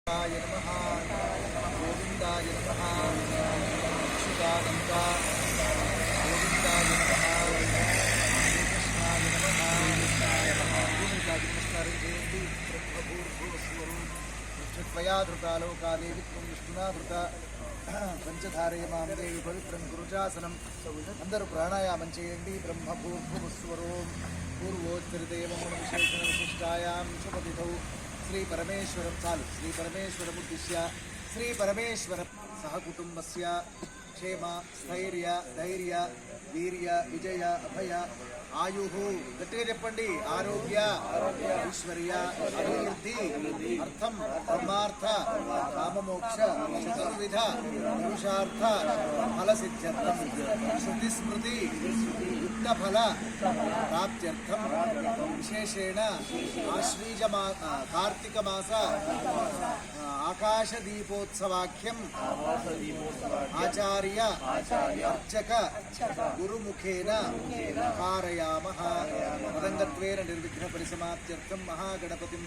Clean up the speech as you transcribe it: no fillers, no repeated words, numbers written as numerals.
नमः गोविंदाय नमः अच्युतानंद गोविंदाय नमः कृष्णाय नमः नमस्कार जयंती ब्रह्मभूर्भुवस्वरूप पृथ्वया धृतालोकाले वित्वं विष्णुना धृता पंचधारे मां देवी पवित्रं कुरुचासनं अंदर प्राणायामं చేయండి ब्रह्मभूर्भुवस्वरूप पूर्वोत्तरदेवं विशेषण विशिष्टायां शुभतिथौ श्री परमेश्वरं चालु श्री परमेश्वरमुद्दिश्य श्री परमेश्वर सहकुटुंबस्य क्षेम स्थैर्य धैर्य वीर्य विजय अभय आयुः गट्टिगा चेप्पंడి आरोग्य ऐश्वर्य अभिवृद्धि अर्थम धर्मार्थ काममोक्ष चतुर्विध पुरुषार्थ फलसिद्ध्यर्थम श्रुति स्मृति युक्तफल प्राप्त्यर्थम विशेषेण आश्वीज कार्तिक मास आकाश दीपोत्सवाख्यम आचार्य अर्चक गुरुमुखेन कारयामः मदङ्गत्वेन निर्विघ्न परिसमाप्त्यर्थं महागणपतिं